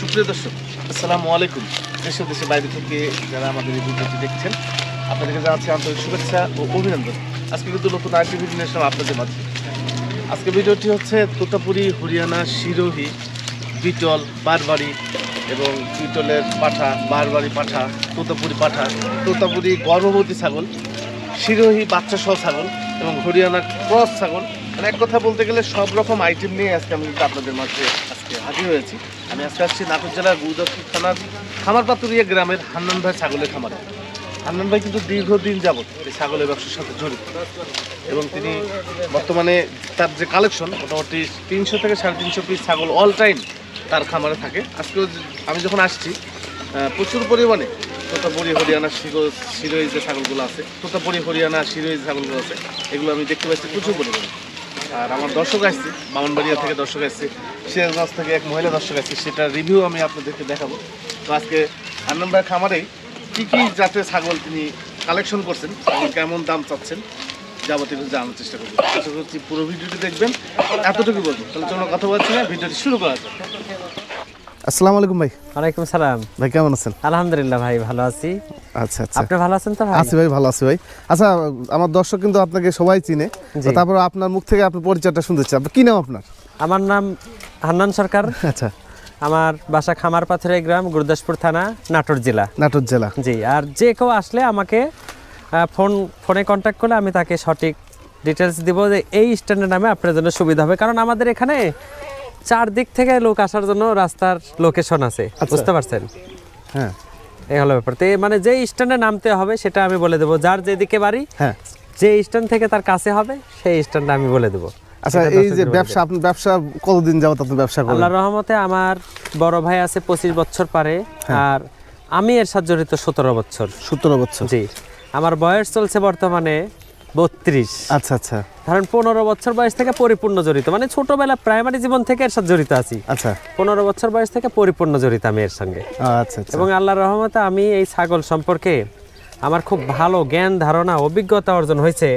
সুপ্রিয় দর্শক, আসসালামু আলাইকুম। দেশে দেশে বাইরে থেকে যারা আমাদের এই ভিডিওটি দেখছেন, আপনাদেরকে জানাচ্ছি আন্তরিক শুভেচ্ছা ও অভিনন্দন। আজকে কিন্তু নতুন আরেকটি ভিডিও নিয়ে আসলাম আপনাদের মাঝে। আজকে ভিডিওটি হচ্ছে তোতাপুরি, হরিয়ানা, সিরোহী, বিটল, বারবারি এবং বিটলের পাঠা, বারবারি পাঠা, তোতাপুরি পাঠা, তোতাপুরি গর্ভবতী ছাগল, সিরোহী বাচ্চা সহ ছাগল এবং হরিয়ানা ক্রস ছাগল। মানে এক কথা বলতে গেলে সব রকম আইটেম নিয়ে আজকে আমি কিন্তু আপনাদের মাঝে আজকে হাজির হয়েছি। আমি আজকে আসছি নাটোর জেলার গুরুপ থানার খামারপাতুরিয়া গ্রামের হান্নান ভাই ছাগলের খামারে। হান্নান ভাই কিন্তু দীর্ঘদিন যাবত এই ছাগলের ব্যবসার সাথে জড়িত এবং তিনি বর্তমানে তার যে কালেকশন মোটামুটি 300 থেকে 350 পিস ছাগল অল টাইম তার খামারে থাকে। আজকেও আমি যখন আসছি প্রচুর পরিমাণে তোতাপুরি, হরিয়ানা, সিরোহী যে ছাগলগুলো আছে, তোতাপুরি, হরিয়ানা, সিরোহী যে ছাগলগুলো আছে, এগুলো আমি দেখতে পাচ্ছি প্রচুর পরিমাণে। আর আমার দর্শক আসছে, বামনবাড়িয়া থেকে দর্শক আসছে, সিরাজগঞ্জ থেকে এক মহিলা দর্শক আসছে, সেটার রিভিউ আমি আপনাদেরকে দেখাবো। তো আজকে হান্নান ভাই খামারেই কী কী জাতের ছাগল তিনি কালেকশন করছেন, কেমন দাম চাচ্ছেন, যাবতীয় কিছু জানার চেষ্টা করবো। আশা করছি পুরো ভিডিওটি দেখবেন, এতটুকু বলবো। তাহলে চলো কথা বলছি না, ভিডিওটি শুরু করা যাক। আসসালামু আলাইকুম ভাই। ওয়ালাইকুম সালাম ভাই, কেমন আছেন? আলহামদুলিল্লাহ ভাই, ভালো আছি। আচ্ছা আচ্ছা, আপনি ভালো আছেন তো? ভাই আছি ভাই, ভালো আছি ভাই। আচ্ছা, আমার দর্শক কিন্তু আপনাকে সবাই চিনে, তারপর আপনার মুখ থেকে আপনার পরিচয়টা শুনতে চাই। কি নাম আপনার? আমার নাম হান্নান সরকার। আচ্ছা, আমার বাসা খামারপাথুরিয়া গ্রাম, গুরুদাসপুর থানা, নাটোর জেলা। নাটোর জেলা, জি। আর যে কেউ আসলে আমাকে ফোনে কন্ট্যাক্ট করলে আমি তাকে সঠিক ডিটেলস দিব যে এই স্ট্যান্ডের নামে আপনার জন্য সুবিধা হবে। কারণ আমাদের এখানে চারদিক থেকে লোক আসার জন্য রাস্তার লোকেশন আছে, বুঝতে পারছেন? হ্যাঁ, এই হলো ব্যাপার। তো মানে যে স্ট্যান্ডে নামতে হবে সেটা আমি বলে দেবো, যার যেদিকে বাড়ি, হ্যাঁ, যে স্ট্যান্ড থেকে তার কাছে হবে সেই স্ট্যান্ডটা আমি বলে দেবো। আচ্ছা, এই যে ব্যবসা, আপনি ব্যবসা কতদিন যাবত আপনি ব্যবসা করেন? আল্লাহর রহমতে আমার বড় ভাই আছে 25 বছর পারে, আর আমি এর সাথে জড়িত 17 বছর। 17 বছর? জি। আমার বয়স চলছে বর্তমানে 32। আচ্ছা আচ্ছা, ধরেন 15 বছর বয়স থেকে পরিপূর্ণ জড়িত, মানে ছোটবেলা প্রাইমারি জীবন থেকে এর সাথে জড়িত আছি। আচ্ছা, 15 বছর বয়স থেকে পরিপূর্ণ জড়িত আমি এর সঙ্গে। আচ্ছা আচ্ছা। এবং আল্লাহর রহমতে আমি এই ছাগল সম্পর্কে আমার খুব ভালো জ্ঞান, ধারণা, অভিজ্ঞতা অর্জন হয়েছে।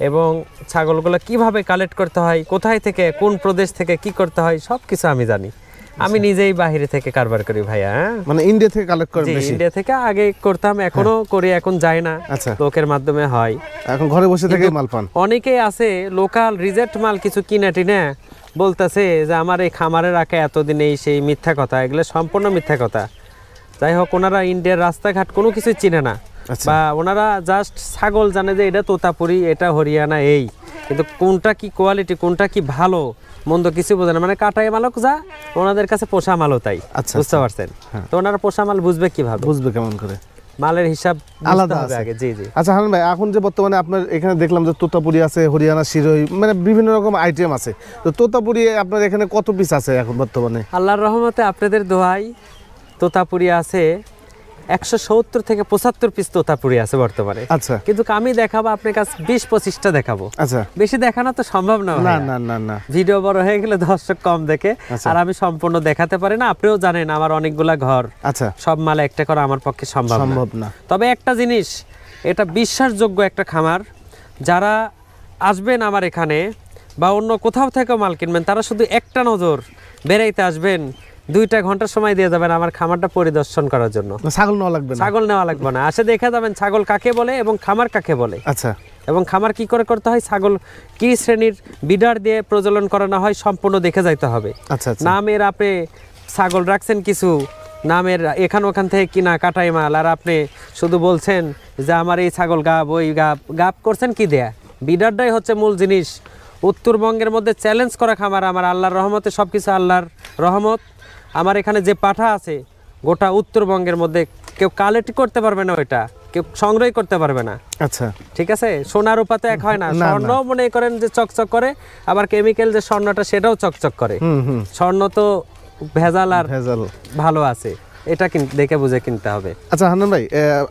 এবং ছাগলগুলো কিভাবে কালেক্ট করতে হয়, কোথায় থেকে, কোন প্রদেশ থেকে কি করতে হয়, সব কিছু আমি জানি। আমি নিজেই বাহিরে থেকে কারবার করি ভাইয়া। মানে ইন্ডিয়া থেকে কালেক্ট করেন? বেশি ইন্ডিয়া থেকে আগে করতাম, এখনো করি, এখন যায় না, লোকের মাধ্যমে হয়। এখন ঘরে বসে থেকে মাল পান? অনেকেই আছে লোকাল রিজেক্ট মাল কিছু কিনে টিনে বলতেছে যে আমার এই খামারে রাখা এতদিন এই সেই, মিথ্যা কথা, এগুলো সম্পূর্ণ মিথ্যা কথা। যাই হোক, ওনারা ইন্ডিয়ার রাস্তাঘাট কোনো কিছু চিনে না, বা ওনারা জাস্ট ছাগল জানে যে এটা তোতাপুরি, এটা হরিয়ানা, এই, কিন্তু কোনটা কি কোয়ালিটি, কোনটা কি ভালো মন্দ কিছু বোঝে না। মানে কাটাই মালক যা, ওনাদের কাছে পোষা মালও তাই, বুঝতে পারছেন? তো ওনারা পোষা মাল বুঝবে কিভাবে? বুঝবে কেমন করে? মালের হিসাব আলাদা হবে আগে। জি জি। আচ্ছা হান্নান ভাই, এখন যে বর্তমানে আপনার এখানে দেখলাম যে তোতাপুরি আছে, হরিয়ানা, সিরোহী, মানে বিভিন্ন রকম আইটেম আছে। তো তোতাপুরি আপনার এখানে কত পিস আছে এখন বর্তমানে? আল্লাহর রহমতে আপনাদের দোয়াই তোতাপুরি আছে 170 থেকে 75 পিস তোতাপুরি আছে বর্তমানে। আচ্ছা, কিন্তু আমি দেখাবো আপনার কাছে 20-25টা দেখাবো। আচ্ছা, বেশি দেখানো তো সম্ভব না। না না না না, ভিডিও বড় হয়ে গেলে দর্শক কম দেখে, আর আমি সম্পূর্ণ দেখাতে পারি না। আপনিও জানেন আমার অনেকগুলা ঘর, আচ্ছা, সব মাল একটা করা আমার পক্ষে সম্ভব না। তবে একটা জিনিস, এটা বিশ্বাসযোগ্য একটা খামার। যারা আসবেন আমার এখানে বা অন্য কোথাও থেকে মাল কিনবেন, তারা শুধু একটা নজর বেরাইতে আসবেন, 2টা ঘন্টা সময় দিয়ে যাবেন আমার খামারটা পরিদর্শন করার জন্য। ছাগল নেওয়া লাগবে না? ছাগল নেওয়া লাগবে না, আসে দেখে যাবেন ছাগল কাকে বলে এবং খামার কাকে বলে। আচ্ছা, এবং খামার কি করে করতে হয়, ছাগল কি শ্রেণীর বিডার দিয়ে প্রজনন করানো হয়, সম্পূর্ণ দেখে যাইতে হবে। আচ্ছা, নামের আপনি ছাগল রাখছেন কিছু, নামের এখান ওখান থেকে কিনা কাটাই মাল, আর আপনি শুধু বলছেন যে আমার এই ছাগল গাব, ওই গাব করছেন কি দেয়া? বিডারটাই হচ্ছে মূল জিনিস। উত্তরবঙ্গের মধ্যে চ্যালেঞ্জ করা খামার আমার, আল্লাহর রহমতে সবকিছু আল্লাহর রহমত। আমার এখানে যে পাঠা আছে গোটা উত্তরবঙ্গের মধ্যে কেউ কালেক্ট করতে পারবে না, ওইটা কেউ সংগ্রহ করতে পারবে না। আচ্ছা, ঠিক আছে। সোনার রূপা তো এক হয় না। স্বর্ণ মনে করেন যে চকচক করে, আবার কেমিক্যাল যে স্বর্ণটা সেটাও চকচক করে। স্বর্ণ তো ভেজাল আর ভালো আছে, এটা দেখে বুঝে কিনতে হবে। আচ্ছা হান্নান ভাই,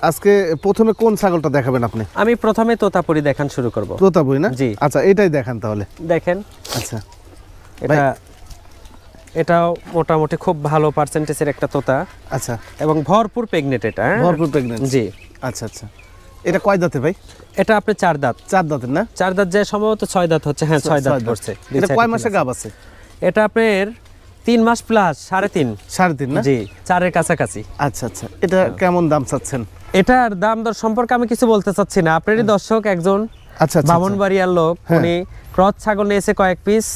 আজকে প্রথমে কোন ছাগলটা দেখাবেন আপনি? আমি প্রথমে তোতাপুরি দেখান শুরু করব। তোতাপুরি না? জি। আচ্ছা, এটাই দেখান তাহলে। দেখেন। আচ্ছা, এটাও মোটামুটি খুব ভালো পার্সেন্টেজের একটা তোতা। আচ্ছা, এবং ভরপুর প্রেগনেন্ট। এটা ভরপুর প্রেগনেন্ট? জি। আচ্ছা আচ্ছা, এটা কয় দাঁতে ভাই? এটা আপনি 4 দাঁত। 4 দাঁতের না? 4 দাঁত, যে সম্ভবত 6 দাঁত হচ্ছে। হ্যাঁ, 6 দাঁত পড়ছে। এটা কয় মাসে গাব আছে? এটা আপনার 3 মাস প্লাস 3.5 3.5 না জি 4-এর কাছাকাছি। আচ্ছা আচ্ছা, এটা কেমন দাম চাচ্ছেন? এটার দাম দর সম্পর্কে আমি কিছু বলতে চাচ্ছি না, আপনারই দর্শক একজন আচ্ছা আচ্ছা বামনবাড়িয়ার লোক, উনি ক্রস ছাগল নিয়েছে কয়েক পিস,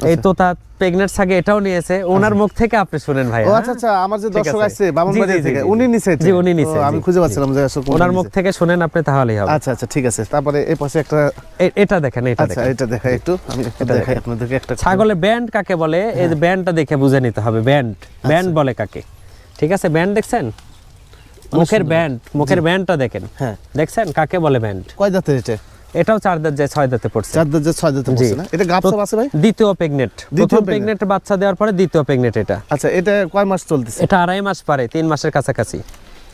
এই তোতা প্রেগনেন্ট ছাগে এটাও নিয়েছে, ওনার মুখ থেকে আপনি শুনেন ভাই। ও আচ্ছা আচ্ছা, আমার যে দর্শক আছে বামনবাড়িয়া থেকে উনি নিছে। জি উনি নিছে, আমি খুঁজে পাচ্ছিলাম যে আসলে ওনার মুখ থেকে শুনেন আপনি, তাহলেই হবে। আচ্ছা আচ্ছা ঠিক আছে। তারপরে এই পাশে একটা এটা দেখেন, এটা আচ্ছা এটা দেখাই একটু, আমি একটু দেখাই আপনাদেরকে একটা। ছাগলের ব্যান্ড কাকে বলে, এই যে ব্যান্ডটা দেখে বুঝে নিতে হবে, ব্যান্ড বলে কাকে। ঠিক আছে, ব্যান্ড দেখছেন, মুখের ব্যান্ডটা দেখেন। হ্যাঁ দেখছেন কাকে বলে ব্যান্ড। কয় দাঁতের এটা? এটাও 4 দাঁত যায় 6 দাঁতে পড়ছে। 4 দাঁত যায় 6 দাঁতে পড়ছে না? এটা গাব সব আছে ভাই? দ্বিতীয় প্রেগনেন্ট, প্রথম প্রেগনেন্ট বাচ্চা দেওয়ার পরে দ্বিতীয় প্রেগনেন্ট এটা। আচ্ছা এটা কয় মাস চলতেছে? এটা 2.5 মাস পারে, 3 মাসের কাছাকাছি।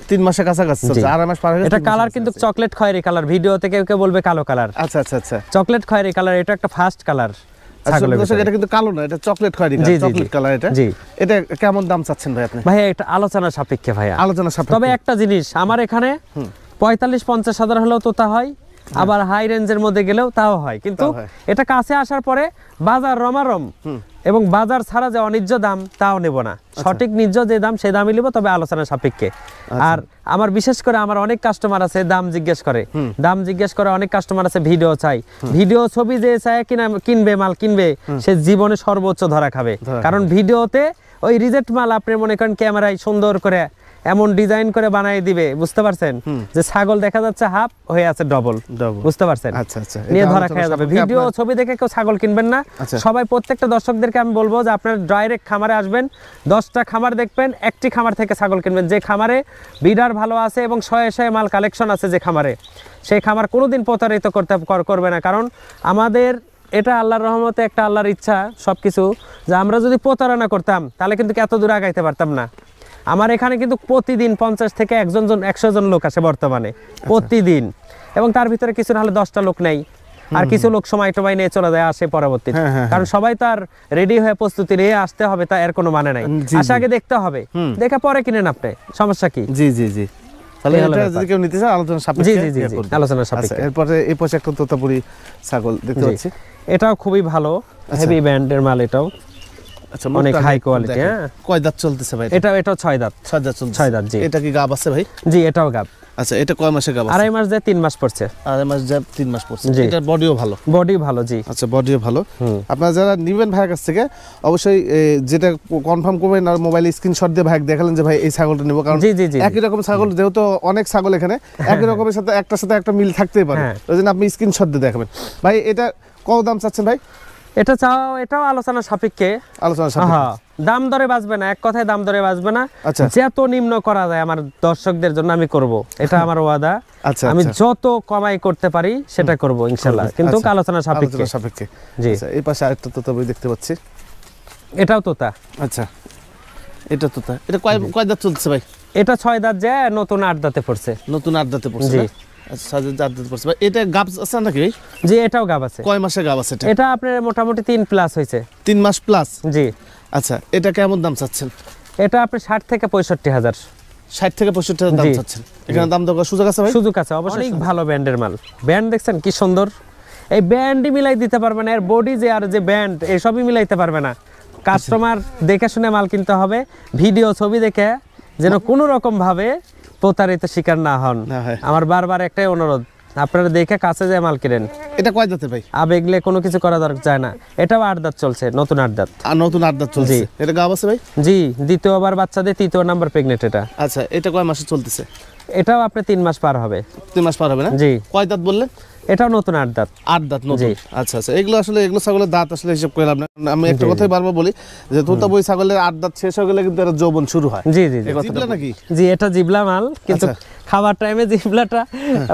3 মাসের কাছাকাছি চলছে, 2.5 মাস পার হয়ে গেছে। এটা কালার কিন্তু চকলেট খয়েরি কালার, ভিডিওতে কেউ কেউ বলবে কালো কালার। আচ্ছা আচ্ছা আচ্ছা, চকলেট খয়েরি কালার, এটা একটা ফার্স্ট কালার ছাগলের ভিতরে। এটা কিন্তু কালো না, এটা চকলেট খয়েরি কালার, চকলেট কালার এটা। জি এটা কেমন দাম চাচ্ছেন ভাই আপনি? ভাই এটা আলোচনা সাপেক্ষে ভাইয়া, আলোচনা সাপেক্ষে। তবে একটা জিনিস, আমার এখানে 45-50 হাজার হলেও তোতা হয়, আবার হাই রেঞ্জের মধ্যে গেলেও তাও হয়, কিন্তু এটা কাছে আসার পরে বাজার রমারম এবং বাজার ছাড়া যে অনিজ্য দাম তাও নেব না, সঠিক নিজ যে দাম সেই দামই নেব, তবে আলোচনা সাপেক্ষে। আর আমার বিশেষ করে আমার অনেক কাস্টমার আছে দাম জিজ্ঞেস করে, অনেক কাস্টমার আছে ভিডিও চাই, ভিডিও ছবি যে চায় কিনবে মাল কিনবে, সে জীবনে সর্বোচ্চ ধরা খাবে। কারণ ভিডিওতে ওই রিজেক্ট মাল আপনি মনে করেন ক্যামেরায় সুন্দর করে এমন ডিজাইন করে বানাই দিবে, বুঝতে পারছেন, যে ছাগল দেখা যাচ্ছে হাফ হয়ে আছে ডবল, বুঝতে পারছেন, আচ্ছা আচ্ছা, নিয়ে ধরা খেয়ে যাবে। ভিডিও ছবি দেখে কেউ ছাগল কিনবেন না। সবাই প্রত্যেকটা দর্শকদেরকে আমি বলবো যে আপনারা ডাইরেক্ট খামারে আসবেন, 10টা খামার দেখবেন, একটি খামার থেকে ছাগল কিনবেন, যে খামারে বিডার ভালো আছে এবং শয়ে মাল কালেকশন আছে, যে খামারে, সেই খামার কোনোদিন প্রতারিত করবে না। কারণ আমাদের এটা আল্লাহর রহমতে একটা আল্লাহর ইচ্ছা সবকিছু, যে আমরা যদি প্রতারণা করতাম তাহলে কিন্তু এত দূর আগাইতে পারতাম না। আমার এখানে কিন্তু প্রতিদিন 50 থেকে 100 জন লোক আসে বর্তমানে, প্রতিদিন, এবং তার ভিতরে কিছু না হলে 10টা লোক নেই, আর কিছু লোক সময় নিয়ে চলে যায়, আসে পরবর্তীতে। কারণ সবাই তো আর রেডি হয়ে প্রস্তুতি নিয়ে আসতে হবে তা এর কোনো মানে নাই, আসে আগে দেখতে হবে, দেখে পরে কিনেন আপনি, সমস্যা কি? জি জি জি, তাহলে এটা যদি কেউ নিতে চায় আলোচনা সাপেক্ষে। জি জি জি, আলোচনা সাপেক্ষে। এরপরে এই পাশে একটা তোতাপুরি ছাগল দেখতে পাচ্ছি, এটাও খুবই ভালো, হেভি ব্যান্ডের মাল, এটাও আচ্ছা অনেক হাই কোয়ালিটি। হ্যাঁ, কয় দাঁত চলতেছে ভাই? এটাও 6 দাঁত। 6 দাঁত চলছে। 6 দাঁত জি। এটা কি গাব আছে ভাই? জি এটাও গাব। আচ্ছা এটা কয় মাসে গাব আছে? 2.5 মাস যায় 3 মাস পড়ছে। 2.5 মাস যায় 3 মাস পড়ছে। এটার বডিও ভালো? বডি ভালো জি। আচ্ছা বডিও ভালো। আপনারা যারা নিবেন ভাইয়ের কাছ থেকে অবশ্যই যেটা কনফার্ম করবেন, আর মোবাইলে স্ক্রিনশট দিয়ে ভাই দেখালেন যে ভাই এই ছাগলটা নেব, কারণ একই রকম ছাগল, যেহেতু অনেক ছাগল এখানে একই রকমের সাথে একটা মিল থাকতেই পারে, ওই জন্য আপনি স্ক্রিনশট দিয়ে দেখাবেন। ভাই এটা কত দাম চাচ্ছেন ভাই? এটাও আলোচনা সাপেক্ষে। দাম দরে বাঁচবে না, এক কথায় দাম দরে বাঁচবে না। যত নিম্ন করা যায় আমার দর্শকদের জন্য আমি করব, এটা আমার ওয়াদা। আমি যত কমাই করতে পারি সেটা করব ইনশাআল্লাহ, কিন্তু আলোচনা সাপেক্ষে। জি এই পাশে আরেকটা তোতা বই দেখতে পাচ্ছি, এটাও তোতা। আচ্ছা এটা তোতা, এটা কয় দাঁত চলছে ভাই? এটা 6 দাঁত যায়, নতুন 8 দাঁতে পড়ছে। নতুন 8 দাঁতে পড়ছে। জি আচ্ছা 8 দাঁতে পড়ছে ভাই। এটা গাব আছে নাকি ভাই? জি এটাও গাব আছে। কয় মাসে গাব আছে এটা? এটা আপনার মোটামুটি 3 প্লাস হইছে। 3 মাস প্লাস? জি। আচ্ছা এটা কেমন দাম চাচ্ছেন? এটা আপনি 60 থেকে 65 হাজার। 60 থেকে 65 হাজার দাম চাচ্ছেন? এখানে দাম দরকার সুযোগ আছে ভাই? সুযোগ আছে অবশ্যই, ভালো ব্র্যান্ডের মাল। ব্র্যান্ড দেখছেন কি সুন্দর, এই ব্র্যান্ডই মিলাই দিতে পারবে না, এর বডি যে আর যে ব্র্যান্ড এসবই মিলাইতে পারবে না। কাস্টমার দেখে শুনে মাল কিনতে হবে, ভিডিও ছবি দেখে, যেন কোনো রকম ভাবে প্রতারিত শিকার না হন। আমার বারবার একটাই অনুরোধ, আপনারা দেখে কাছে যায় মাল কিনেন। এটা কয় দাঁতে ভাই? আবেগলে কোনো কিছু করা দরকার যায় না। এটাও 8 দাঁত চলছে, নতুন 8 দাঁত। আর নতুন 8 দাঁত চলছে। এটা গাব আছে ভাই? জি, দ্বিতীয়বার বাচ্চা দিয়ে 3য় নাম্বার প্রেগনেন্ট এটা। আচ্ছা এটা কয় মাসে চলতেছে? এটাও আপনি 3 মাস পার হবে। 3 মাস পার হবে না? জি। কয় দাঁত বললেন? এটাও নতুন 8 দাঁত। 8 দাঁত নতুন। আচ্ছা আচ্ছা, এগুলো ছাগলের দাঁত আসলে হিসাব করে লাভ না। আমি একটা কথাই বারবার বলি যে তোতা বই ছাগলের 8 দাঁত শেষ হয়ে গেলে কিন্তু এর যৌবন শুরু হয়। জি জি জি। জিবলা নাকি? জি এটা জিবলা মাল, কিন্তু খাবার টাইমে জিবলাটা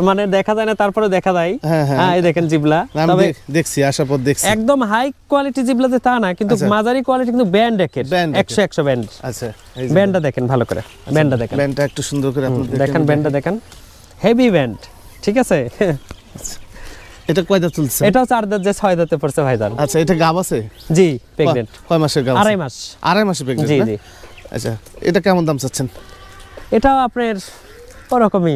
মানে দেখা যায় না, তারপরে দেখা যায়। হ্যাঁ এই দেখেন জিবলা, তবে দেখছি আসার পর দেখছি একদম হাই কোয়ালিটি জিবলা যে তা না, কিন্তু মাঝারি কোয়ালিটি, কিন্তু ব্যান্ড একের 100 ব্যান্ড। আচ্ছা ব্যান্ডটা দেখেন ভালো করে, ব্যান্ডটা দেখেন, ব্যান্ডটা একটু সুন্দর করে আপনি দেখেন, ব্যান্ডটা দেখেন, হেভি ব্যান্ড। ঠিক আছে। এটা কয় দাঁত চলছে? এটাও 4 দাঁত যে 6 দাঁতে পড়ছে ভাইজান। আচ্ছা এটা গাব আছে? জি প্রেগন্যান্ট। কয় মাসের গাব? 2.5 মাস। 2.5 মাসের প্রেগন্যান্ট? জি জি। আচ্ছা এটা কেমন দাম চাচ্ছেন? এটাও আপনার ওরকমই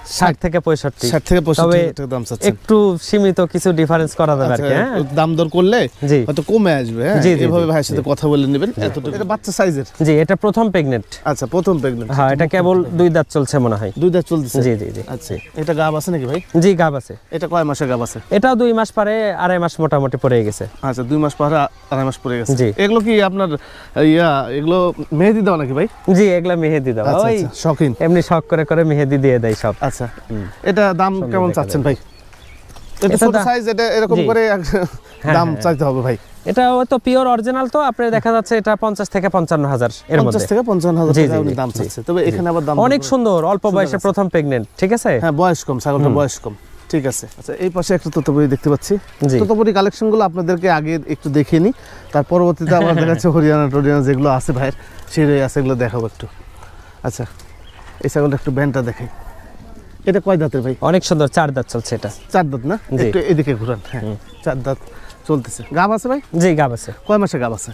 60 থেকে 65 60 থেকে 65 তবে টাকা দাম চাচ্ছেন। একটু সীমিত কিছু ডিফারেন্স করা যাবে আর কি। হ্যাঁ, দাম দর করলে জি হয়তো কমে আসবে। হ্যাঁ, জি, জি, এভাবে জি, ভাইয়ের সাথে কথা বলে নেবেন। এতটুকু এটা বাচ্চা সাইজের। জি, এটা প্রথম প্রেগনেন্ট। আচ্ছা, প্রথম প্রেগন্যান্ট। হ্যাঁ, এটা কেবল 2 দাঁত চলছে মনে হয়। 2 দাঁত চলতেছে। জি জি জি। আচ্ছা, এটা গাব আছে নাকি ভাই? জি, গাব আছে। এটা কয় মাসের গাব আছে? এটাও 2 মাস পারে, 2.5 মাস মোটামুটি পড়ে গেছে। আচ্ছা, 2 মাস পরে 2.5 মাস পরে গেছে। জি। এগুলো কি আপনার এগুলো মেহেদি দাও নাকি ভাই? জি, এগুলা মেহেদি দাও। আচ্ছা, ওই আচ্ছা, শৌখিন। এমনি শখ করে করে মেহেদি দিয়ে দেয় সব। আচ্ছা, এটা দাম কেমন চাচ্ছেন ভাই? এটা এটা ছোট সাইজ, এটা এরকম জি। করে দাম হ্যাঁ। চাইতে হবে ভাই। এটা তো পিওর অরিজিনাল, তো আপনার দেখা যাচ্ছে এটা 50 থেকে 55,000 এর মধ্যে। 50 থেকে 55,000 জি, টাকা জি, উনি জি, দাম জি। চাচ্ছে। তবে এখানে আবার দাম অনেক সুন্দর, অল্প বয়সে প্রথম প্রেগনেন্ট, ঠিক আছে? হ্যাঁ, বয়স কম, ছাগলটা বয়স কম। ঠিক আছে। আচ্ছা, এই পাশে একটা তোতাপুরি দেখতে পাচ্ছি। জি। তোতাপুরি কালেকশনগুলো আপনাদেরকে আগে একটু দেখিয়ে নিই, তার পরবর্তীতে আমরা দেখাচ্ছি হরিয়ানা টরিয়ানা যেগুলো আছে ভাইয়ের, সেগুলোই আছে, এগুলো দেখাবো একটু। আচ্ছা, এই ছাগলটা একটু ব্যান্ডটা দেখাই। এটা কয় দাঁতের ভাই? অনেক সুন্দর, 4 দাঁত চলছে এটা। 4 দাঁত না? জি। একটু এদিকে ঘুরান। হ্যাঁ, 4 দাঁত চলতেছে। গাব আছে ভাই? জি, গাব আছে। কয় মাসে গাব আছে?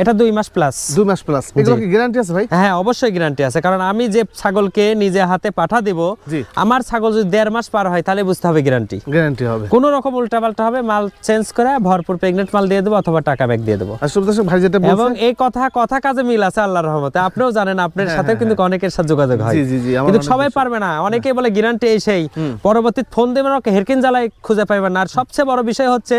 এটা 2 মাস প্লাস। 2 মাস প্লাস। এগুলো কি গ্যারান্টি আছে ভাই? হ্যাঁ, অবশ্যই গ্যারান্টি আছে, কারণ আমি যে ছাগলকে নিজে হাতে পাঠা দেব, জি। আমার ছাগল যদি 1.5 মাস পার হয় তাহলে বুঝতে হবে গ্যারান্টি। গ্যারান্টি হবে। কোনো রকম উল্টাপাল্টা হবে, মাল চেঞ্জ করে ভরপুর প্রেগনেন্ট মাল দিয়ে দেবো অথবা টাকা ব্যাক দিয়ে দেবো। আর সুব্রত ভাই যেটা বলছে, এবং এই কথা কাজে মিল আছে আল্লাহর রহমতে। আপনিও জানেন, আপনার সাথে কিন্তু অনেকের সাথে যোগাযোগ হয়। জি, জি, জি, আমার কিন্তু অনেক সবাই পারবে না, অনেকেই বলে গ্যারান্টি এই সেই, পরবর্তী ফোন দেবেন ওকে হেরকিন জ্বালায় খুঁজে পাইবেন না। আর সবচেয়ে বড় বিষয় হচ্ছে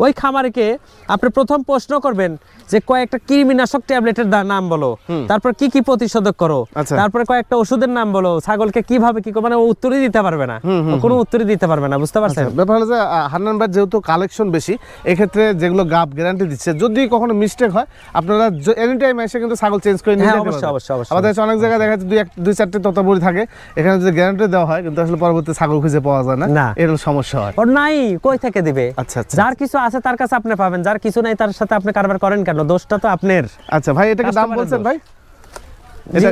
ওই খামারিকে আপনি প্রথম প্রশ্ন করবেন যে কয়েকটা কৃমিনাশক ট্যাবলেটের নাম বলো, তারপর কি কি প্রতিষেধক করো, আচ্ছা। তারপরে কয়েকটা ওষুধের নাম বলো, ছাগলকে কিভাবে কি মানে ও উত্তরই দিতে পারবে না, কোনো উত্তরই দিতে পারবে না, বুঝতে পারছেন? ব্যাপার হলো যে হান্নান ভাই যেহেতু কালেকশন বেশি, এক্ষেত্রে যেগুলো গাব গ্যারান্টি দিচ্ছে, যদি কখনো মিস্টেক হয় আপনারা এনি টাইম এসে কিন্তু ছাগল চেঞ্জ করে নিতে হ্যাঁ, পারবেন। অবশ্যই, অবশ্যই, অবশ্যই। আমাদের কাছে অনেক জায়গায় দেখা যাচ্ছে 2-4টে তোতাপুরি থাকে, এখানে যদি গ্যারান্টি দেওয়া হয় কিন্তু আসলে পরবর্তী ছাগল খুঁজে পাওয়া যায় না, না। এর সমস্যা হয়। ওর নাই, কই থেকে দিবে? আচ্ছা, আচ্ছা। যার কিছু আছে তার কাছে আপনি পাবেন, যার কিছু নাই তার সাথে আপনি কারবার করেন কেন? দোষটা তো আপনার। আচ্ছা ভাই, এটাকে দাম কাস্টমারের বলছেন দোষ। ভাই? জি,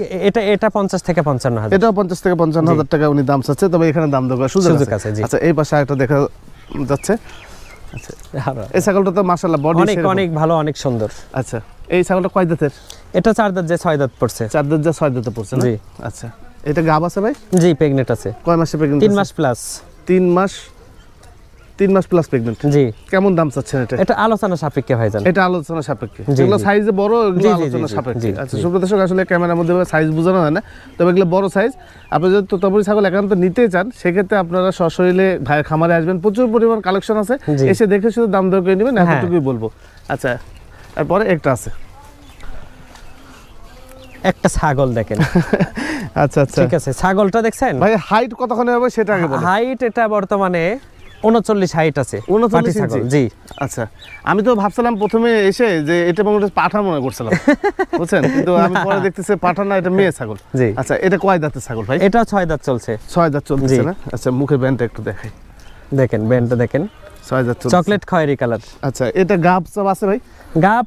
এটা 50 থেকে 55,000। এটাও 50 থেকে 55,000 টাকা উনি দাম চাচ্ছে, তবে এখানে দাম দেওয়ার সুযোগ সুযোগ আছে। আছে, জি। আচ্ছা, এই পাশে আরেকটা দেখা যাচ্ছে। আচ্ছা, এই ছাগলটা তো মাশাআল্লাহ বডি অনেক ভালো, অনেক সুন্দর। আচ্ছা, এই ছাগলটা কয় দাঁতের? এটা 4 দাঁত যে 6 দাঁত পড়ছে। 4 দাঁত যা 6 দাঁতে পড়ছে না? জি। আচ্ছা, এটা গাব আছে ভাই? জি, প্রেগনেন্ট আছে। কয় মাসে প্রেগন্যান্ট? 3 মাস প্লাস। 3 মাস প্লাস প্রেগন্যান্ট। জি। কেমন দাম চাচ্ছেন এটা? এটা আলোচনা সাপেক্ষে ভাইজান। এটা আলোচনা সাপেক্ষে। জি, এগুলো জি। সাইজে বড়, এগুলো জি, জি, আলোচনা জি, সাপেক্ষে। জি, আচ্ছা, জি। সুপ্রিয় দর্শক, আসলে ক্যামেরার মধ্যে সাইজ বোঝানো হয় না, তবে এগুলো বড় সাইজ। আপনি যদি তোতাপুরি ছাগল একান্ত নিতে চান, সেক্ষেত্রে আপনারা সশরীরে ভাই খামারে আসবেন, প্রচুর পরিমাণ কালেকশন আছে, জি। এসে দেখে শুধু দাম দর করে নেবেন, হ্যাঁ। এতটুকুই বলবো। আচ্ছা, তারপরে একটা আছে। একটা ছাগল দেখেন। আচ্ছা, আচ্ছা, ঠিক আছে, ছাগলটা দেখছেন ভাই হাইট কতখানি হবে সেটা আগে বলেন। হাইট? এটা বর্তমানে 39 হাইট আছে। 39 পাটি ছাগল, ইঞ্চি? জি। আচ্ছা, আমি তো ভাবছিলাম প্রথমে এসে যে এটা মনে হচ্ছে পাঠা মনে করছিলাম, বুঝছেন, কিন্তু আমি পরে দেখতেছি পাঠা না, এটা মেয়ে ছাগল। জি। আচ্ছা, এটা কয় দাঁতের ছাগল ভাই? এটা 6 দাঁত চলছে। 6 দাঁত চলতেছে জি। না? আচ্ছা, মুখের ব্যান্ডটা একটু দেখাই। দেখেন ব্যান্ডটা দেখেন, 6 দাঁত চলতেছে। চকলেট খয়েরি কালার। আচ্ছা, এটা গাব সব আছে ভাই? গাব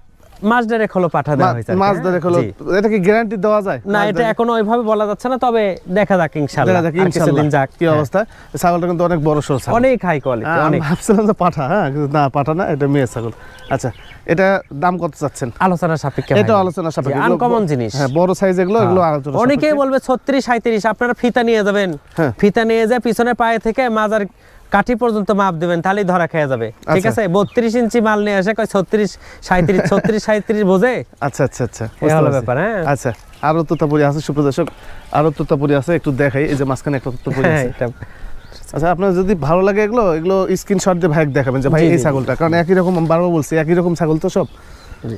মাছ ডারে খোলো পাঠা দেওয়া হয়েছে। মাছ ধরে হলো, জি। এটা কি গ্যারান্টি দেওয়া যায়? না, এটা এখনো ওইভাবে বলা যাচ্ছে না, তবে দেখা যাক ইনশাআল্লাহ। দেখা যাক আর ইনশাআল্লাহ কিছুদিন যাক। কি অবস্থা। ছাগলটা কিন্তু অনেক বড় সড় ছাগল, অনেক হাই কোয়ালিটি, আমি অনেক। ভাবছিলাম যে পাঠা, হ্যাঁ, কিন্তু না, পাঠা না, এটা মেয়ে ছাগল। আচ্ছা, এটা দাম কত চাচ্ছেন? আলোচনা সাপেক্ষে। এটা আলোচনা সাপেক্ষে, আনকমন জিনিস। হ্যাঁ, বড় সাইজ এগুলো আলোচনা অনেকেই সাপেক্ষে। বলবে 36-37, আপনারা ফিতা নিয়ে যাবেন, হ্যাঁ। ফিতা নিয়ে যায় পিছনে পায়ে থেকে মাজার কাঠি পর্যন্ত মাপ দিবেন, তাহলেই ধরা খেয়ে যাবে, ঠিক আছে? 32 ইঞ্চি মাল নিয়ে আসে কয় 36-37 বোঝে। আচ্ছা, আচ্ছা, আচ্ছা, এই হলো ব্যাপার। হ্যাঁ, আচ্ছা, আরো তোতাপুরি আছে সুপ্রিয় দর্শক, আরো তোতাপুরি আছে, একটু দেখাই। এই যে মাঝখানে একটা তোতাপুরি হ্যাঁ, আছে। এটা আচ্ছা, আপনার যদি ভালো লাগে এগুলো স্ক্রিনশট দিয়ে ভাই দেখাবেন যে ভাই জি, এই জি, ছাগলটা, কারণ একই রকম, আমি বারবার বলছি একই রকম ছাগল তো সব। জি।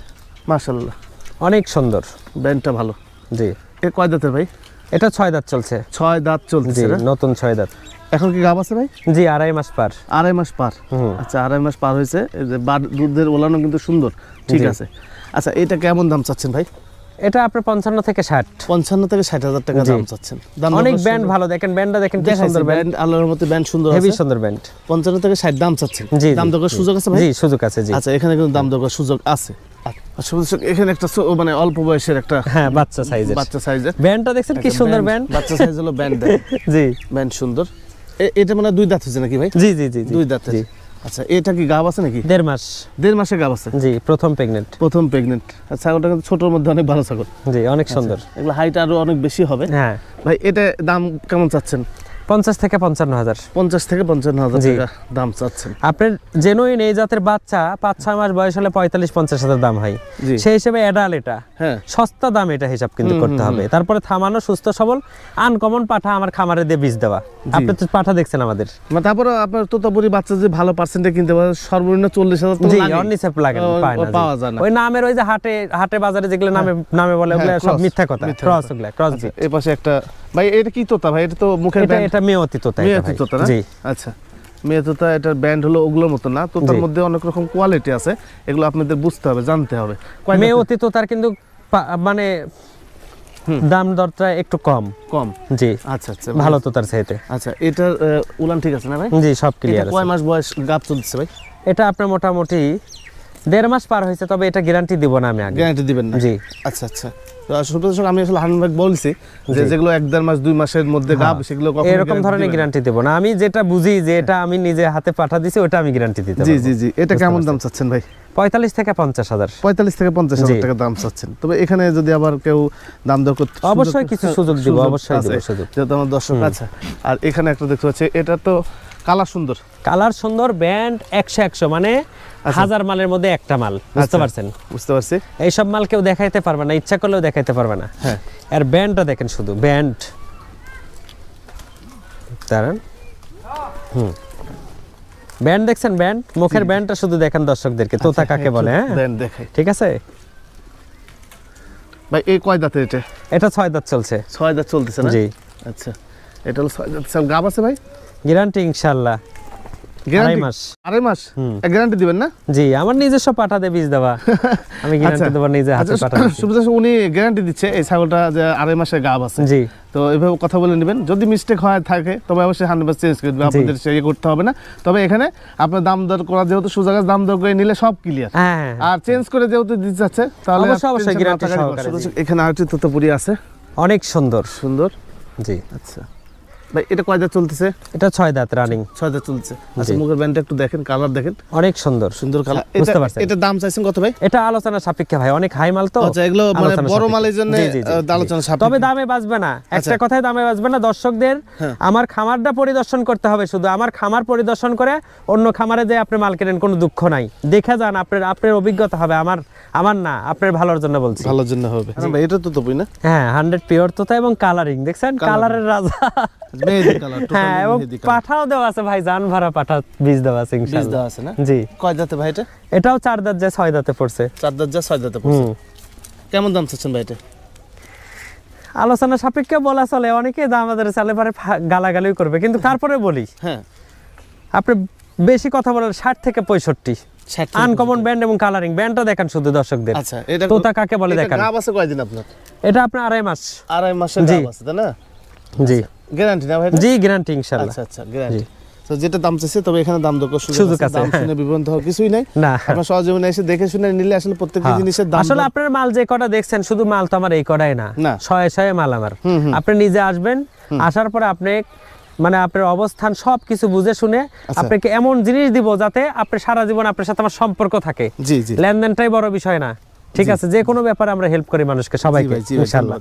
মাশাআল্লাহ, অনেক সুন্দর। ব্যান্ডটা ভালো। জি। এ কয় দাঁতের ভাই? এটা 6 দাঁত চলছে। 6 দাঁত জি, চলতেছে না? নতুন 6 দাঁত। এখন কি গাব আছে ভাই? জি, 2.5 মাস পার। 2.5 মাস পার। আচ্ছা, 2.5 মাস পার হয়েছে। এই যে দুধের ওলানো কিন্তু সুন্দর, ঠিক জি। আছে। আচ্ছা, এটা কেমন দাম চাচ্ছেন ভাই? এটা আপনার 55 থেকে 60। 55 থেকে 60,000 টাকা জি। দাম চাচ্ছেন। দাম অনেক দর ব্যান্ড ভালো, দেখেন ব্যান্ডটা দেখেন কি সুন্দর ব্যান্ড, ব্যান্ড, আল্লাহর মতে ব্যান্ড সুন্দর হেভি আছে। সুন্দর ব্যান্ড। 55 থেকে 60 দাম চাচ্ছেন। জি, দাম দর করার সুযোগ আছে ভাই? জি, সুযোগ আছে, জি। আচ্ছা, এখানে কিন্তু দাম দর করার সুযোগ আছে। আচ্ছা, এখানে একটা মানে অল্প বয়সের একটা হ্যাঁ, বাচ্চা সাইজের। বাচ্চা সাইজের ব্যান্ডটা দেখছেন কি সুন্দর ব্যান্ড। বাচ্চা সাইজ হলো ব্যান্ড দেয়। জি, ব্যান্ড সুন্দর। এটা মানে 2 দাঁত হয়েছে নাকি ভাই? জি, জি, জি, জি। 2 দাঁতের। জি। আচ্ছা, এটা কি গাব আছে নাকি? 1.5 মাস। 1.5 মাসে গাব আছে। জি, প্রথম প্রেগনেন্ট। প্রথম প্রেগনেন্ট। ছাগলটা কিন্তু ছোটর মধ্যে অনেক ভালো ছাগল। জি, অনেক সুন্দর। এগুলো হাইট আরো অনেক বেশি হবে। হ্যাঁ, ভাই এটা দাম কেমন চাচ্ছেন? 50 থেকে 55,000। 50 থেকে 55,000 জি। টাকা দাম চাচ্ছেন। আপনার জেনুইন এই জাতের বাচ্চা 5-6 মাস বয়স হলে 45-50,000 দাম হয়। জি। সেই হিসেবে অ্যাডাল এটা হ্যাঁ সস্তা দাম, এটা হিসাব কিন্তু করতে হবে। তারপরে থামানো, সুস্থ সবল আনকমন পাঠা আমার খামারে দিয়ে বীজ দেওয়া। আপনি তো পাঠা দেখছেন আমাদের। তারপরে আপনার তোতাপুরি বাচ্চা যে ভালো পার্সেন্টে কিনতে পারে সর্বনিম্ন 40,000 তো জি, লাগে। অন্য নিচে লাগে না, পায় না, জি। পাওয়া যায় না। ওই নামের ওই যে হাটে বাজারে যেগুলো নামে বলে ওগুলো সব মিথ্যা কথা, ক্রস ওগুলা, ক্রস বিট। এই পাশে একটা ভাই, এটা কি তোতা ভাই? এটা তো মুখের ব্যান্ড। এটা মেয়তি তোতা, এটা মেয়াতি ভাই। তোতা না? জি। আচ্ছা, মেয়ে তোতা, এটার ব্যান্ড হলো ওগুলোর মতো না। তোতার মধ্যে অনেক রকম কোয়ালিটি আছে, এগুলো আপনাদের বুঝতে হবে, জানতে হবে। মেয়তি তোতার কিন্তু মানে দাম দরটা একটু কম। জি। আচ্ছা আচ্ছা, ভালো তোতার চাইতে। আচ্ছা, এটার উলান ঠিক আছে না ভাই? জি, সব এটা ক্লিয়ার আছে। কয় মাস বয়স গাব চলছে ভাই? এটা আপনার মোটামুটি 1.5 মাস পার হয়েছে, তবে এটা গ্যারান্টি দিব না আমি আগে। গ্যারান্টি দিবেন না? জি। আচ্ছা আচ্ছা, সুপ্রদর্শক আমি আসলে হারুন ভাই বলছি যে যেগুলো 1-1.5 মাস 2 মাসের মধ্যে গাব, সেগুলো কখনো এরকম ধরনের গ্যারান্টি দেব না। আমি যেটা বুঝি যে এটা আমি নিজে হাতে পাঠা দিছি, ওটা আমি গ্যারান্টি দিতে পারবো। জি জি জি। এটা কেমন দাম চাচ্ছেন ভাই? 45 থেকে 50,000। 45 থেকে 50,000 টাকা দাম চাচ্ছেন। তবে এখানে যদি আবার কেউ দাম দর করতে, অবশ্যই কিছু সুযোগ দিব, অবশ্যই দিব সুযোগ। যেহেতু আমার দর্শক আছে। আর এখানে একটা দেখতে পাচ্ছি, এটা তো কালার সুন্দর। কালার সুন্দর, ব্যান্ড 100 মানে 1000 মালের মধ্যে একটা মাল, বুঝতে পারছেন? বুঝতে পারছি। এইসব মাল কেউ দেখাইতে পারবে না, ইচ্ছা করলেও দেখাইতে পারবে না। হ্যাঁ। আর ব্যান্ডটা দেখেন, শুধু ব্যান্ড দাঁড়ান। ব্যান্ড দেখছেন? ব্যান্ড, মুখের ব্যান্ডটা শুধু দেখেন দর্শকদেরকে, তোতা কাকে বলে। হ্যাঁ, ব্যান্ড দেখাই। ঠিক আছে ভাই, এই কয় দাঁতের এটা? এটা 6 দাঁত চলছে। 6 দাঁত চলতেছে না? জি। আচ্ছা, এটা হলো 6 দাঁত। সব গাব আছে ভাই? গ্যারান্টি ইনশাআল্লাহ। গ্যারান্টি 2.5 মাস। 2.5 মাস গ্যারান্টি দিবেন না? জি, আমার নিজস্ব পাঠা দিয়ে বীজ দেওয়া, আমি গ্যারান্টি দেব নিজে হাতে পাঠা। সুপ্রদর্শক, উনি গ্যারান্টি দিচ্ছে এই ছাগলটা যে 2.5 মাসের গাব আছে। জি। তো এইভাবে কথা বলে নেবেন। যদি মিস্টেক হয় থাকে তবে অবশ্যই 100% চেঞ্জ করে দেবেন, আপনাদের সেই করতে হবে না। তবে এখানে আপনার দাম দর করা যেহেতু সুযোগ আছে, দাম দর করে নিলে সব ক্লিয়ার। হ্যাঁ, আর চেঞ্জ করে যেহেতু দিতে যাচ্ছে, তাহলে অবশ্যই গ্যারান্টি সহকারে। এখানে আরেকটি তোতাপুরি আছে, অনেক সুন্দর সুন্দর। জি। আচ্ছা ভাই, এটা কয় দাঁত চলতেছে? এটা 6 দাঁত রানিং। 6 দাঁত চলছে। আচ্ছা, মুখের ব্যান্ডটা একটু দেখেন, কালার দেখেন, অনেক সুন্দর সুন্দর কালার। বুঝতে পারছেন? এটা দাম চাইছেন কত ভাই? এটা আলোচনা সাপেক্ষে ভাই, অনেক হাই মাল তো। আচ্ছা, এগুলো মানে বড় মালের জন্য আলোচনা সাপেক্ষে। তবে দামে বাঁচবে না, একটা কথাই দামে বাঁচবে না। দর্শকদের আমার খামারটা পরিদর্শন করতে হবে, শুধু আমার খামার পরিদর্শন করে অন্য খামারে যে আপনি মাল কেনেন, কোনো দুঃখ নাই। দেখে যান, আপনার অভিজ্ঞতা হবে, আমার না, আপনার ভালোর জন্য বলছি। ভালোর জন্য হবে ভাই। এটা তো তবুই না? হ্যাঁ, 100 পিওর তোতা এবং কালারিং দেখছেন, কালারের রাজা। মেহেদি কালার, হ্যাঁ, এবং পাঠাও দেওয়া আছে ভাই, জান ভরা পাঠা বীজ দেওয়া আছে বীজ ইনশাআল্লাহ। দেওয়া আছে না? জি। কয় দাঁতে ভাই এটা? এটাও 4 দাঁত যায় 6 দাঁতে পড়ছে। 4 দাঁত যা 6 দাঁতে পড়ছে। কেমন দাম চাচ্ছেন ভাই এটা? আলোচনা সাপেক্ষে বলা চলে, অনেকে দাম আমাদের চালে পারে গালাগালি করবে, কিন্তু তারপরে বলি, হ্যাঁ, আপনি বেশি কথা বলেন 60 থেকে 65। আনকমন ব্যান্ড এবং কালারিং, ব্যান্ডটা দেখেন শুধু দর্শকদের। আচ্ছা, এটা তোতা কাকে বলে দেখেন। গাব আছে কয়দিন আপনার? এটা আপনার 2.5 মাস। 2.5 মাসের গাব আছে, তাই না? জি। গ্যারান্টি না ভাই? জি, গ্যারান্টি ইনশাআল্লাহ। আচ্ছা আচ্ছা, গ্যারান্টি। তো যেটা দাম চাইছে, তবে এখানে দাম দর সুযোগ আছে। দাম শুনে বিভ্রান্ত হওয়ার কিছুই নাই। না, আপনার সহজীবনে এসে দেখে শুনে নিলে আসলে প্রত্যেকটা জিনিসের দাম। আসলে আপনার মাল যে কটা দেখছেন, শুধু মাল তো আমার এই কটাই না, শয়ে মাল আমার। আপনি নিজে আসবেন, আসার পরে আপনি মানে আপনার অবস্থান সবকিছু বুঝে শুনে আপনাকে এমন জিনিস দিব যাতে আপনি সারা জীবন আপনার সাথে আমার সম্পর্ক থাকে। জি জি। লেনদেনটাই বড় বিষয় না, ঠিক আছে? যে কোনো ব্যাপারে আমরা হেল্প করি মানুষকে, সবাইকে ইনশাআল্লাহ।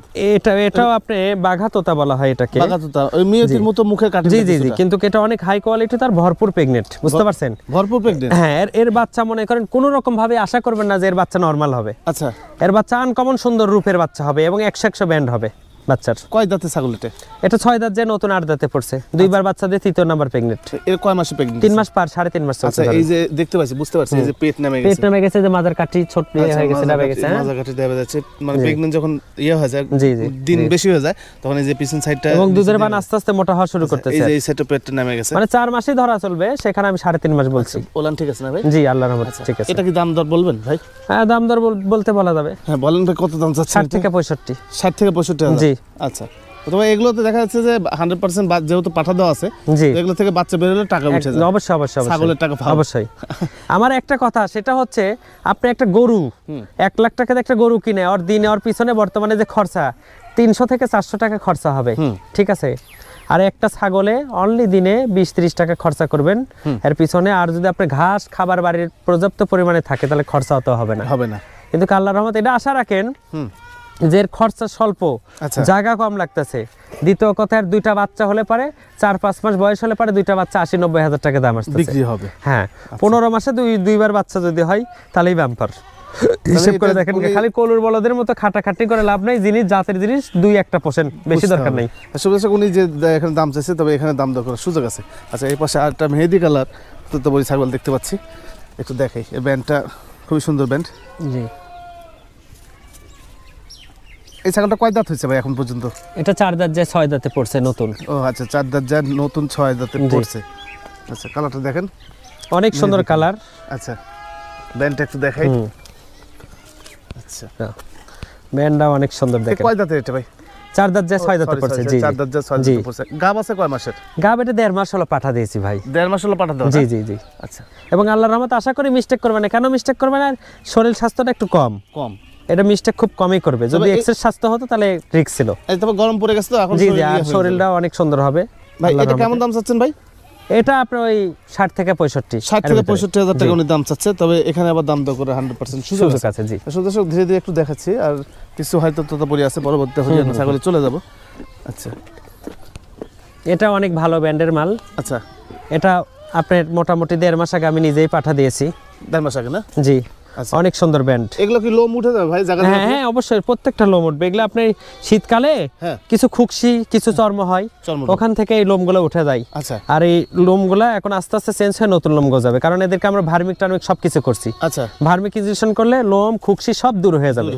এটাও আপনি বাঘা তোতা বলা হয় এটাকে। বাঘা তোতা ওই মেয়েদের মতো মুখে কাটে। জি জি জি, কিন্তু এটা অনেক হাই কোয়ালিটি, তার ভরপুর প্রেগনেন্ট, বুঝতে পারছেন? ভরপুর প্রেগনেন্ট। হ্যাঁ, এর বাচ্চা মনে করেন কোনো রকম ভাবে আশা করবেন না যে এর বাচ্চা নরমাল হবে। আচ্ছা, এর বাচ্চা আনকমন সুন্দর রূপের বাচ্চা হবে এবং 100 ব্যান্ড হবে বাচ্চার। কয় দাঁতে ছাগল এটা? এটা 6 দাঁত যে নতুন 8 দাঁতে পড়ছে, দুইবার বাচ্চা দিয়ে 3য় নাম্বার প্রেগনেন্ট। এর কয় মাসে প্রেগনেন্ট? 3 মাস পার, 3.5 মাস চলছে। আচ্ছা, এই যে দেখতে পাচ্ছি, বুঝতে পারছি, এই যে পেট নামে গেছে, পেট নামে গেছে, যে মাজার কাঠি ছোট হয়ে গেছে, দাবে গেছে। মাজার কাঠি দাবে যাচ্ছে, মানে প্রেগনেন্ট যখন হয়ে যায়, জি জি, দিন বেশি হয়ে যায়, তখন এই যে পিছন সাইডটা এবং দুধের বান আস্তে আস্তে মোটা হওয়া শুরু করতেছে। এই যে এই সাইডটা পেটটা নামে গেছে, মানে 4 মাসই ধরা চলবে, সেখানে আমি 3.5 মাস বলছি। ওলান ঠিক আছে না ভাই? জি, আল্লাহর রহমতে ঠিক আছে। এটা কি দাম দর বলবেন ভাই? হ্যাঁ, দাম দর বলতে বলা যাবে। হ্যাঁ, বলেন ভাই, কত দাম চাচ্ছেন? 60 থেকে 65। 60 থেকে 65,000। জি। আচ্ছা, তবে এগুলোতে দেখা যাচ্ছে যে 100% যেহেতু পাঠা দেওয়া আছে, এগুলো থেকে বাচ্চা বের হলে টাকা উঠে যায়। অবশ্যই অবশ্যই, ছাগলের টাকা অবশ্যই। আমার একটা কথা, সেটা হচ্ছে আপনি একটা গরু 1 লাখ টাকাতে একটা গরু কিনে ওর দিনে ওর পিছনে বর্তমানে যে খরচা 300 থেকে 400 টাকা খরচা হবে, ঠিক আছে? আর একটা ছাগলে অনলি দিনে 20-30 টাকা খরচা করবেন এর পিছনে। আর যদি আপনি ঘাস খাবার বাড়ির পর্যাপ্ত পরিমাণে থাকে, তাহলে খরচা অত হবে না। কিন্তু আল্লাহর রহমতে এটা আশা রাখেন যে খরচা স্বল্প, জায়গা কম লাগতেছে, দ্বিতীয় কথার দুইটা বাচ্চা হলে পারে 4-5 মাস বয়স হলে পারে দুইটা বাচ্চা 80-90 হাজার টাকা দাম আসছে বিক্রি হবে। হ্যাঁ 15 মাসে দুইবার বাচ্চা যদি হয় তাহলেই বাম্পার। হিসাব করে দেখেন খালি কলুর বলদের মতো খাটাখাটি করে লাভ নাই, জিনিস জাতের জিনিস 2-1% বেশি দরকার নাই। আসলে উনি যে এখানে দাম চাইছে তবে এখানে দাম দর করার সুযোগ আছে। আচ্ছা এই পাশে আরেকটা মেহেদি কালার তোতাপুরি ছাগল দেখতে পাচ্ছি, একটু দেখাই। এই ব্যান্ডটা খুবই সুন্দর ব্যান্ড। জি এই ছাগলটা কয় দাঁত হয়েছে ভাই এখন পর্যন্ত? এটা 4 দাঁত যায় 6 দাঁতে পড়ছে নতুন। ও আচ্ছা 4 দাঁত যায় নতুন 6 দাঁতে পড়ছে। আচ্ছা কালারটা দেখেন অনেক সুন্দর কালার। আচ্ছা ব্যান্ডটা একটু দেখাই। আচ্ছা ব্যান্ডটা অনেক সুন্দর দেখেন। কয় দাঁতের এটা ভাই? 4 দাঁত যায় 6 দাঁতে পড়ছে। জি 4 দাঁত যায় 6 দাঁতে পড়ছে। গাব আছে কয় মাসের? গাব এটা 1.5 মাস হলো পাঠা দিয়েছি ভাই। 1.5 মাস হলো পাঠা দাও? জি জি জি। আচ্ছা এবং আল্লাহর রহমতে আশা করি মিস্টেক করবে না। কেন মিস্টেক করবে না? শরীর স্বাস্থ্যটা একটু কম। এটা মিস্টেক খুব কমই করবে। যদি এক্সের স্বাস্থ্য হতো তাহলে রিস্ক ছিল। এই তবে গরম পড়ে গেছে তো এখন। জি জি, আর শরীরটা অনেক সুন্দর হবে। ভাই এটা কেমন দাম চাচ্ছেন ভাই? এটা আপনার ওই 60 থেকে 65 হাজার টাকা উনি দাম চাচ্ছে। তবে এখানে আবার দাম দর করে 100% সুযোগ আছে। জি দর্শক ধীরে ধীরে একটু দেখাচ্ছি, আর কিছু হয়তো তোতাপুরি আছে, পরবর্তীতে হরিয়ানা ছাগলে চলে যাব। আচ্ছা এটা অনেক ভালো ব্র্যান্ডের মাল। আচ্ছা এটা আপনার মোটামুটি 1.5 মাস আগে আমি নিজেই পাঠা দিয়েছি। 1.5 মাস আগে না? জি অনেক সুন্দর ব্যান্ড। এগুলো কি লোম উঠে যাবে ভাই জায়গা? হ্যাঁ অবশ্যই প্রত্যেকটা লোম উঠবে। এগুলো আপনি শীতকালে কিছু খুকসি কিছু চর্ম হয়, ওখান থেকে এই লোমগুলো উঠে যায়। আচ্ছা আর এই লোমগুলো এখন আস্তে আস্তে চেঞ্জ হয়ে নতুন লোম গজাবে, কারণ এদেরকে আমরা ভার্মিক টার্মিক সবকিছু করছি। আচ্ছা ভার্মিক ইনজেকশন করলে লোম খুকসি সব দূর হয়ে যাবে।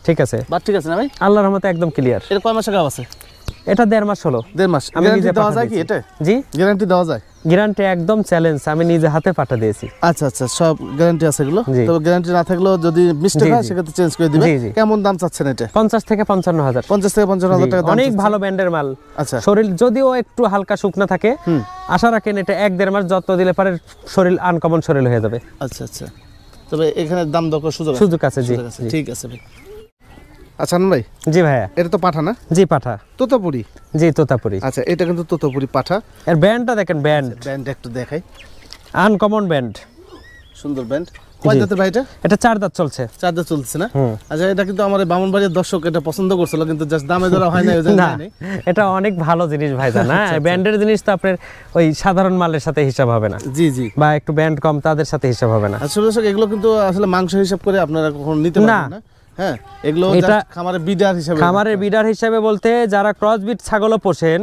ঠিক আছে বাট ঠিক আছে না ভাই? আল্লাহর রহমতে একদম ক্লিয়ার। এর কয় মাস গাব আছে? এটা 1.5 মাস হলো। 1.5 মাস। আমি নিজে দেওয়া যায় কি এটা? জি গ্যারান্টি দেওয়া যায়? গ্যারান্টি একদম চ্যালেঞ্জ, আমি নিজে হাতে পাঠা দিয়েছি। আচ্ছা আচ্ছা সব গ্যারান্টি আছে এগুলো? তবে গ্যারান্টি না থাকলেও যদি মিস্টেক হয় সেক্ষেত্রে চেঞ্জ করে দিবে। কেমন দাম চাচ্ছেন এটা? 50 থেকে 55 হাজার। 50 থেকে 55 হাজার টাকা দাম। অনেক ভালো ব্র্যান্ডের মাল। আচ্ছা শরীর যদিও একটু হালকা শুকনা থাকে, আশা রাখেন এটা 1-1.5 মাস যত্ন দিলে পারে শরীর আনকমন শরীর হয়ে যাবে। আচ্ছা আচ্ছা তবে এখানে দাম দর করার সুযোগ আছে? জি ঠিক আছে ভাই। আচ্ছা ভাই। জি ভাইয়া এটা তো পাঠা না? জি পাঠা। তোতাপুরি? জি তোতাপুরি। আচ্ছা এটা কিন্তু তোতাপুরি পাঠা। এর ব্যান্ডটা দেখেন, ব্যান্ড একটু দেখাই। আনকমন ব্যান্ড, সুন্দর ব্যান্ড। কয় দাঁতের ভাই এটা? এটা 4 দাঁত চলছে। 4 দাঁত চলছে না? আচ্ছা এটা কিন্তু আমার বামনবাড়ির দর্শক এটা পছন্দ করছিল, কিন্তু জাস্ট দামে ধরা হয় না। এটা অনেক ভালো জিনিস ভাই, জানা ব্যান্ডের জিনিস তো আপনার ওই সাধারণ মালের সাথে হিসাব হবে না। জি জি, বা একটু ব্যান্ড কম তাদের সাথে হিসাব হবে না। আসলে দর্শক এগুলো কিন্তু আসলে মাংস হিসাব করে আপনারা কখনো নিতে পারবেন না। হ্যাঁ এগুলো খামারের বিডার হিসাবে, খামারের বিডার হিসাবে বলতে যারা ক্রসবিট ছাগলও পোষেন,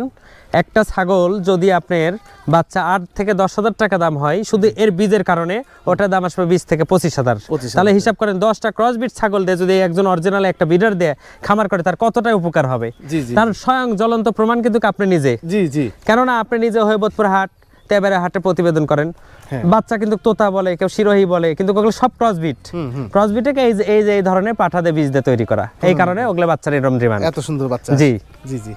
একটা ছাগল যদি আপনার বাচ্চা 8 থেকে 10 হাজার টাকা দাম হয়, শুধু এর বীজের কারণে ওটার দাম আসবে 20 থেকে 25 হাজার। তাহলে হিসাব করেন 10টা ক্রসবিট ছাগল দিয়ে যদি একজন অরিজিনাল একটা বিডার দিয়ে খামার করে তার কতটা উপকার হবে। তার স্বয়ং জ্বলন্ত প্রমাণ কিন্তু আপনি নিজে। জি জি, কেননা আপনি নিজে হইবতপুর হাট তেবারে হাটে প্রতিবেদন করেন, বাচ্চা কিন্তু তোতা বলে, কেউ শিরোহী বলে, কিন্তু ওগুলো সব ক্রসবিট। ক্রসবিটকে এই যে এই ধরনের পাঠা দিয়ে বীজ দিয়ে তৈরি করা, এই কারণে ওগুলো বাচ্চার এরকম ডিমান্ড। এত সুন্দর বাচ্চা। জি জি জি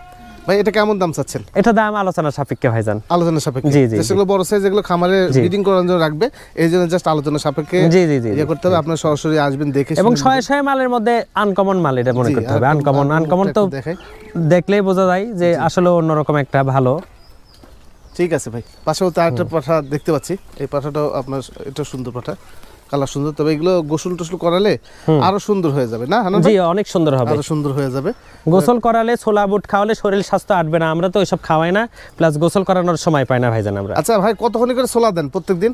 ভাই, এটা কেমন দাম চাচ্ছেন? এটা দাম আলোচনা সাপেক্ষে ভাইজান। আলোচনা সাপেক্ষে? জি জি, যেগুলো বড় সাইজ যেগুলো খামারে ব্রিডিং করার জন্য রাখবে, এই জন্য জাস্ট আলোচনা সাপেক্ষে জি জি জি ইয়ে করতে হবে। আপনারা সরাসরি আসবেন দেখে, এবং 100 মালের মধ্যে আনকমন মাল এটা মনে করতে হবে। আনকমন তো দেখলেই বোঝা যায় যে আসলে অন্যরকম একটা ভালো। ঠিক আছে ভাই, পাশেও তো আরেকটা পাঠা দেখতে পাচ্ছি। এই পাঠাটাও আপনার, এটা সুন্দর পাঠা, কালার সুন্দর। তবে এগুলো গোসল টোসল করালে আরো সুন্দর হয়ে যাবে না? জি অনেক সুন্দর হবে, আরো সুন্দর হয়ে যাবে। গোসল করালে, ছোলা বুট খাওয়ালে শরীর স্বাস্থ্য আটবে না। আমরা তো ওইসব খাওয়াই না, প্লাস গোসল করানোর সময় পাই না ভাইজান আমরা। আচ্ছা ভাই, কতক্ষণ করে ছোলা দেন প্রত্যেকদিন?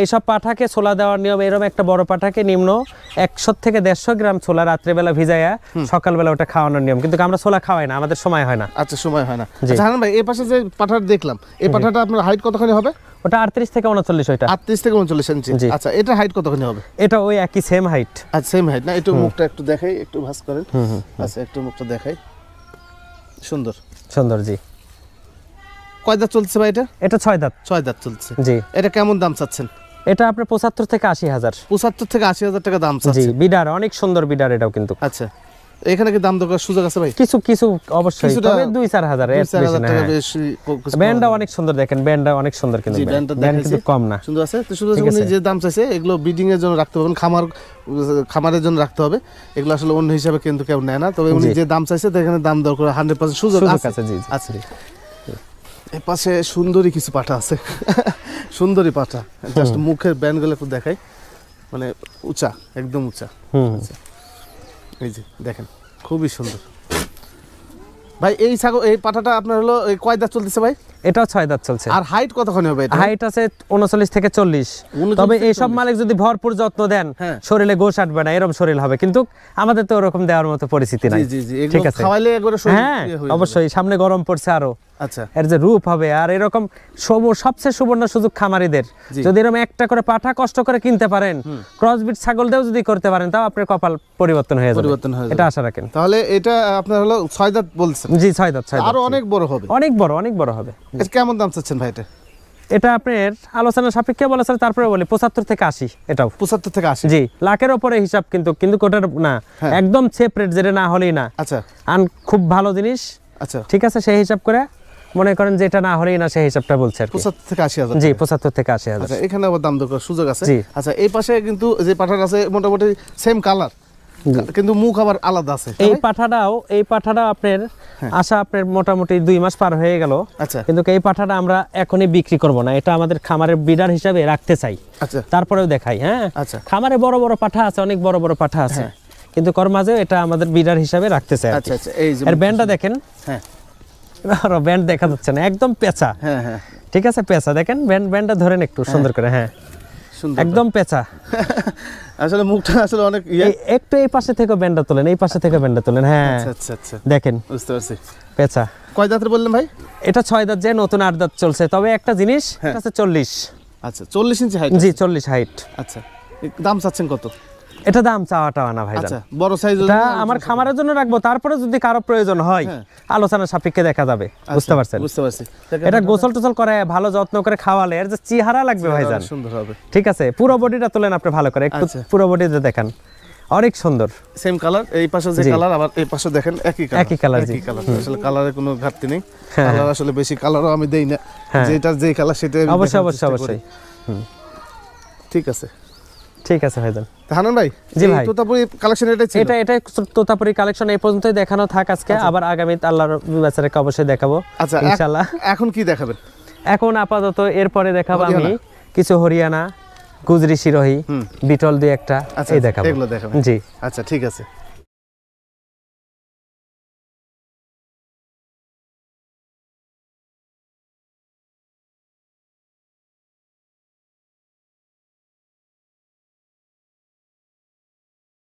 এইসব পাঠাকে ছোলা দেওয়ার নিয়ম এরকম, একটা বড় পাঠাকে নিম্ন 100 থেকে 150 গ্রাম ছোলা রাত্রেবেলা ভিজাইয়া সকালবেলা ওটা খাওয়ানোর নিয়ম, কিন্তু আমরা ছোলা খাওয়াই না, আমাদের সময় হয় না। আচ্ছা সময় হয় না। আচ্ছা হারান ভাই, এই পাশে যে পাঠাটা দেখলাম, এই পাঠাটা আপনার হাইট কতখানি হবে? ওটা 38 থেকে 39। ওইটা 38 থেকে 39 ইঞ্চি। আচ্ছা এটা হাইট কতখানি হবে? এটা ওই একই সেম হাইট। আচ্ছা সেম হাইট না? একটু মুখটা একটু দেখাই, একটু ভাঁজ করেন। আচ্ছা একটু মুখটা দেখাই, সুন্দর সুন্দর। জি কয় দাঁত চলছে ভাই এটা? এটা 6 দাঁত। 6 দাঁত চলছে। জি এটা কেমন দাম চাচ্ছেন? এটা আপনার 75 থেকে 80 হাজার। 75 থেকে 80 হাজার টাকা দাম চাচ্ছেন? জি বিডার, অনেক সুন্দর বিডার এটাও কিন্তু। আচ্ছা এখানে কি দাম দরকার সুযোগ আছে ভাই? কিছু কিছু অবশ্যই, তবে 2-4 হাজার এর বেশি না। ব্যান্ডটা অনেক সুন্দর, দেখেন ব্যান্ডটা অনেক সুন্দর, কিন্তু ব্যান্ড কিন্তু কম না, সুন্দর আছে। তো শুধু উনি যে দাম চাইছে, এগুলো ব্রিডিং এর জন্য রাখতে পারবেন, খামারের জন্য রাখতে হবে। এগুলো আসলে অন্য হিসাবে কিন্তু কেউ নেয় না, তবে উনি যে দাম চাইছে এখানে দাম দর করে 100% সুযোগ আছে। জি আছে। এই পাশে সুন্দরী কিছু পাঠা আছে, সুন্দরী পাঠা, জাস্ট মুখের ব্যান্ডগুলো একটু দেখাই, মানে উঁচা, একদম উঁচা। এই যে দেখেন খুবই সুন্দর, ভাই এই ছাগল এই পাঠাটা আপনার হলো কয় দাঁত চলতেছে ভাই? এটাও 6 দাঁত চলছে। আর হাইট কতখানি হবে এটা? হাইট আছে 39 থেকে 40। তবে এই সব মালিক যদি ভরপুর যত্ন দেন শরীরে গোশ আটবে না, এরকম শরীর হবে। কিন্তু আমাদের তো ওরকম দেওয়ার মতো পরিস্থিতি নাই। ঠিক আছে, খাওয়াইলে একবারে শরীর হ্যাঁ অবশ্যই, সামনে গরম পড়ছে আরো। আচ্ছা, এর যে রূপ হবে, আর এরকম সবচেয়ে সুবর্ণ সুযোগ খামারিদের, যদি এরকম একটা করে পাঠা কষ্ট করে কিনতে পারেন, ক্রসবিট ছাগল দিয়েও যদি করতে পারেন, তাও আপনার কপাল পরিবর্তন হয়ে যাবে, এটা আশা রাখেন। তাহলে এটা আপনার হলো 6 দাঁত বলছেন? জি 6 দাঁত। আরো অনেক বড় হবে? অনেক বড় হবে। কেমন দাম চাচ্ছেন ভাই এটা? এটা আপনার আলোচনা সাপেক্ষে বলেছেন, তারপরে বলি 75 থেকে 80। এটাও 75 থেকে 80? জি, লাখের উপরে হিসাব, কিন্তু কোটার না, একদম সেপারেট, যেটা না হলেই না। আচ্ছা, আন খুব ভালো জিনিস। আচ্ছা, ঠিক আছে, সেই হিসাব করে মনে করেন যেটা না হলেই না, সেই হিসাবটা বলছে আর কি। 75 থেকে 80 হাজার? জি 75 থেকে 80 হাজার। আচ্ছা, এখানে আবার দাম দর করার সুযোগ আছে? জি। আচ্ছা, এই পাশে কিন্তু যে পাঠাটা আছে মোটামুটি সেম কালার, কিন্তু মুখ আবার আলাদা আছে। এই পাঠাটাও আপনার আশা আপনার মোটামুটি 2 মাস পার হয়ে গেল। আচ্ছা, কিন্তু এই পাঠাটা আমরা এখনই বিক্রি করব না, এটা আমাদের খামারের বিডার হিসাবে রাখতে চাই। আচ্ছা, তারপরেও দেখাই। হ্যাঁ, আচ্ছা, খামারে বড় বড় পাঠা আছে, অনেক বড় বড় পাঠা আছে, কিন্তু কর্মাজে এটা আমাদের বিডার হিসাবে রাখতে চাই। আচ্ছা আচ্ছা, এই যে এর ব্যান্ডটা দেখেন। হ্যাঁ, আর ব্যান্ড দেখা যাচ্ছে না, একদম পেঁচা। হ্যাঁ হ্যাঁ, ঠিক আছে, পেঁচা দেখেন, ব্যান্ডটা ধরেন একটু সুন্দর করে। হ্যাঁ, একদম পেঁচা। আসলে মুখটা আসলে অনেক একটু এই পাশে থেকে ব্যান্ডটা তোলেন, এই পাশে থেকে ব্যান্ডটা তোলেন। হ্যাঁ, আচ্ছা আচ্ছা, দেখেন, বুঝতে পারছি। পেঁচা। কয় দাঁতের বললেন ভাই? এটা 6 দাঁত, যে নতুন 8 দাঁত চলছে। তবে একটা জিনিস, এটা আছে 40। আচ্ছা, 40 ইঞ্চি হাইট? জি 40 হাইট। আচ্ছা, দাম চাচ্ছেন কত? এটা দাম চাওয়াটা না ভাই। আচ্ছা, বড় সাইজ এটা আমার খামারের জন্য রাখবো, তারপরে যদি কারো প্রয়োজন হয় আলোচনা সাপেক্ষে দেখা যাবে। বুঝতে পারছেন? বুঝতে পারছি। এটা গোসল টোসল করে ভালো যত্ন করে খাওয়ালে এর যে চেহারা লাগবে ভাইজান, সুন্দর হবে। ঠিক আছে, পুরো বডিটা তোলেন আপনি ভালো করে, একটু পুরো বডিতে দেখান, অনেক সুন্দর। সেম কালার, এই পাশে যে কালার, আবার এই পাশে দেখেন একই কালার। আসলে কালারে কোনো ঘাটতি নেই। কালার আসলে বেশি কালারও আমি দেই না, যেটা যে কালার সেটা অবশ্যই অবশ্যই অবশ্যই। ঠিক আছে, ঠিক আছে ভাইজান। হানান ভাই, জি ভাই, তোতাপুরি কালেকশন এটাই ছিল? এটা তোতাপুরি কালেকশন এই পর্যন্তই দেখানো থাক আজকে। আবার আগামীতে আল্লাহর বেচারাকে অবশ্যই দেখাবো। আচ্ছা, ইনশাআল্লাহ। এখন কি দেখাবেন? এখন আপাতত এরপরে দেখাবো আমি কিছু হরিয়ানা, গুজরি, সিরোহি, বিটল 2-1টা, এই দেখাবো। এগুলো দেখাবেন? জি। আচ্ছা, ঠিক আছে।